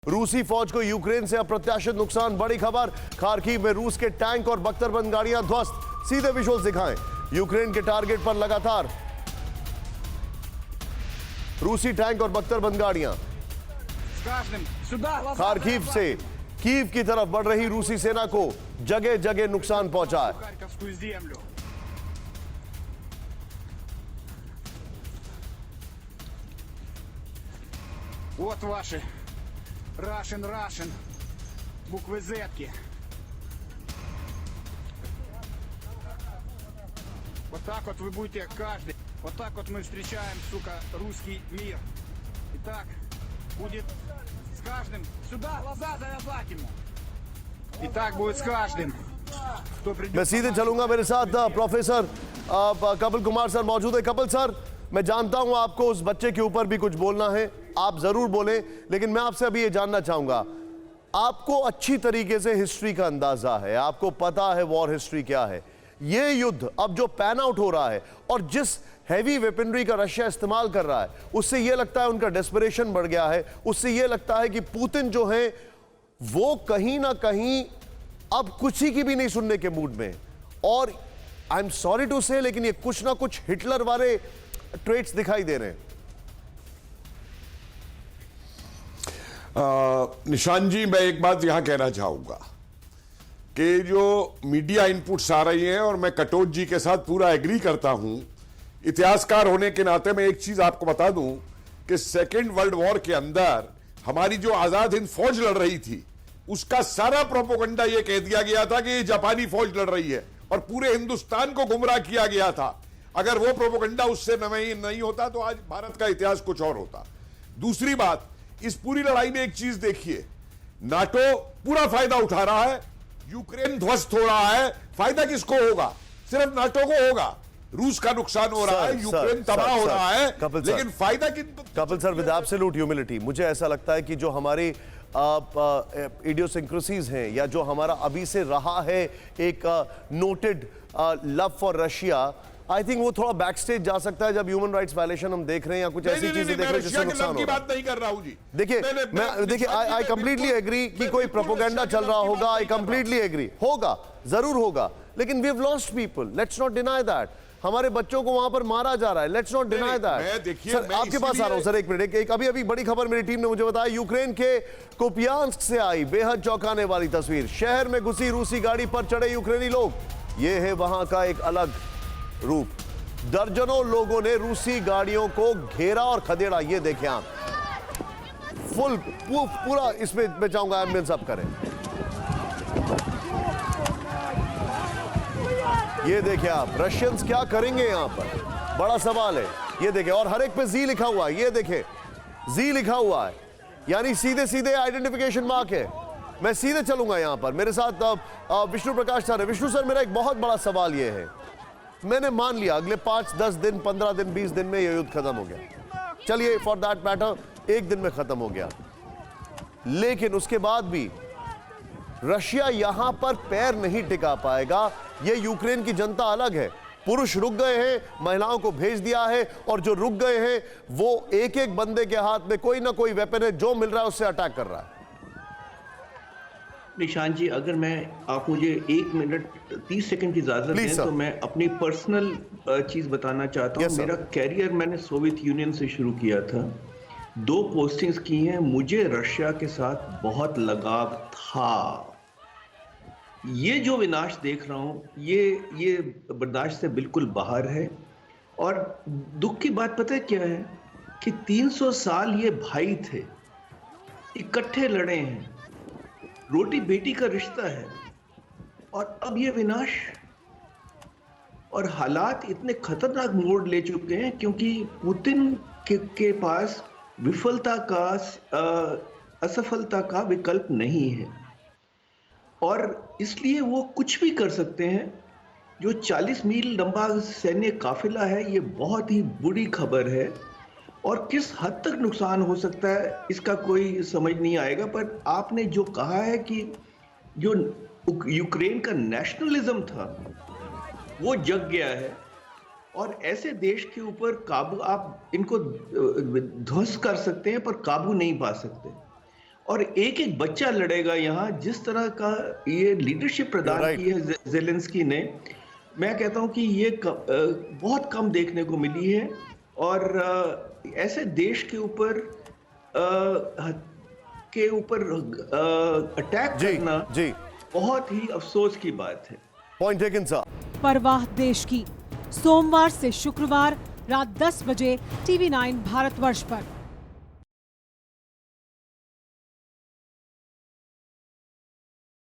रूसी फौज को यूक्रेन से अप्रत्याशित नुकसान, बड़ी खबर। खार्किव में रूस के टैंक और बख्तरबंद गाड़ियां ध्वस्त। सीधे विजुअल्स दिखाएं। यूक्रेन के टारगेट पर लगातार रूसी टैंक और बख्तरबंद गाड़ियां। खार्किव से कीव की तरफ बढ़ रही रूसी सेना को जगह जगह नुकसान पहुंचा है। Вот ваши Russian, буквы Z-ки. Вот так вот вы будете каждый. Вот так вот мы встречаем, сука, русский мир. Итак, будет с каждым. Сюда глаза завязать ему. И так будет с каждым. Кто придет. मैं सीधे चलूंगा, मेरे साथ प्रोफेसर कपिल कुमार सर मौजूद है। कपिल सर, मैं जानता हूं आपको उस बच्चे के ऊपर भी कुछ बोलना है, आप जरूर बोलें, लेकिन मैं आपसे अभी ये जानना चाहूंगा, आपको अच्छी तरीके से हिस्ट्री का अंदाजा है, आपको पता है वॉर हिस्ट्री क्या है। ये युद्ध अब जो पैन आउट हो रहा है और जिस हैवी वेपनरी का रशिया इस्तेमाल कर रहा है, उससे यह लगता है उनका डेस्परेशन बढ़ गया है। उससे यह लगता है कि पुतिन जो है वो कहीं ना कहीं अब किसी की भी नहीं सुनने के मूड में। और आई एम सॉरी टू से, लेकिन ये कुछ ना कुछ हिटलर वाले ट्रेट्स दिखाई दे रहे हैं। निशान जी, मैं एक बात यहां कहना चाहूंगा कि जो मीडिया इनपुट्स आ रही हैं, और मैं कटोच जी के साथ पूरा एग्री करता हूं, इतिहासकार होने के नाते मैं एक चीज आपको बता दूं कि सेकेंड वर्ल्ड वॉर के अंदर हमारी जो आजाद हिंद फौज लड़ रही थी, उसका सारा प्रोपोगंडा यह कह दिया गया था कि ये जापानी फौज लड़ रही है और पूरे हिंदुस्तान को गुमराह किया गया था। अगर वो प्रोपोगंडा उससे नहीं होता तो आज भारत का इतिहास कुछ और होता। दूसरी बात, इस पूरी लड़ाई में एक चीज देखिए, नाटो पूरा फायदा उठा रहा है, यूक्रेन ध्वस्त हो रहा है। फायदा किसको होगा? सिर्फ नाटो को होगा। रूस का नुकसान हो रहा है, यूक्रेन तबाह हो रहा है, लेकिन फायदा Kapil sir, with absolute humility, मुझे ऐसा लगता है कि जो हमारी इडियोसिंक्रेसीज हैं या जो हमारा अभी से रहा है एक noted love for Russia, I think वो थोड़ा बैक स्टेज जा सकता है जब ह्यूमन राइट्स वायलेशन हम देख रहे हैं या कुछ ऐसी चीजें देख रहे हैं जिससे नुकसान हो रहा है। बात नहीं कर रहा हूं जी। देखिए आई कंप्लीटली एग्री कि कोई प्रोपोगंडा चल रहा होगा। आई कंप्लीटली एग्री, होगा, जरूर होगा, लेकिन we have lost people, let's not deny that. हमारे बच्चों को वहां पर मारा जा रहा है, let's not deny that. Sir, आपके पास आ रहा हूं सर, एक मिनट। एक अभी बड़ी खबर मेरी टीम ने मुझे बताया, यूक्रेन के कुपियांस्क से आई बेहद चौंकाने वाली तस्वीर। शहर में घुसी रूसी गाड़ी पर चढ़े यूक्रेनी लोग। यह है वहां का एक अलग रूप। दर्जनों लोगों ने रूसी गाड़ियों को घेरा और खदेड़ा। ये देखें आप, फुल पूरा इसमें मैं चाहूंगा एम्बुलेंस अप करें। ये देखें आप, रशियंस क्या करेंगे यहां पर, बड़ा सवाल है। ये देखें, और हर एक पे जी लिखा हुआ है। ये देखें, जी लिखा हुआ है, यानी सीधे सीधे आइडेंटिफिकेशन मार्क है। मैं सीधे चलूंगा यहां पर, मेरे साथ विष्णु प्रकाश सर है। विष्णु सर, मेरा एक बहुत बड़ा सवाल यह है, मैंने मान लिया अगले 5-10 दिन, 15 दिन, 20 दिन में यह युद्ध खत्म हो गया, चलिए फॉर दैट मैटर 1 दिन में खत्म हो गया, लेकिन उसके बाद भी रशिया यहां पर पैर नहीं टिका पाएगा। यह यूक्रेन की जनता अलग है, पुरुष रुक गए हैं, महिलाओं को भेज दिया है, और जो रुक गए हैं वो एक एक बंदे के हाथ में कोई ना कोई वेपन है, जो मिल रहा है उससे अटैक कर रहा है। निशान जी, अगर आप मुझे 1 मिनट 30 सेकंड की इजाजत दें तो मैं अपनी पर्सनल चीज बताना चाहता हूं। मेरा कैरियर मैंने सोवियत यूनियन से शुरू किया था, 2 पोस्टिंग्स की हैं। मुझे रशिया के साथ बहुत लगाव था। ये जो विनाश देख रहा हूं, ये बर्दाश्त से बिल्कुल बाहर है। और दुख की बात पता है क्या है कि 300 साल ये भाई थे, इकट्ठे लड़े हैं, रोटी बेटी का रिश्ता है, और अब ये विनाश। और हालात इतने खतरनाक मोड़ ले चुके हैं क्योंकि पुतिन के पास विफलता का, असफलता का विकल्प नहीं है, और इसलिए वो कुछ भी कर सकते हैं। जो 40 मील लंबा सैन्य काफिला है, ये बहुत ही बुरी खबर है, और किस हद तक नुकसान हो सकता है इसका कोई समझ नहीं आएगा। पर आपने जो कहा है कि जो यूक्रेन का नेशनलिज्म था वो जग गया है, और ऐसे देश के ऊपर काबू, आप इनको ध्वस्त कर सकते हैं पर काबू नहीं पा सकते। और एक एक बच्चा लड़ेगा यहाँ। जिस तरह का ये लीडरशिप प्रदान की है ज़ेलेंस्की ने, मैं कहता हूँ कि ये बहुत कम देखने को मिली है। और ऐसे देश के ऊपर अटैक करना बहुत ही अफसोस की बात है। Point taken sir. परवाह देश की, सोमवार से शुक्रवार रात 10 बजे TV9 भारतवर्ष पर।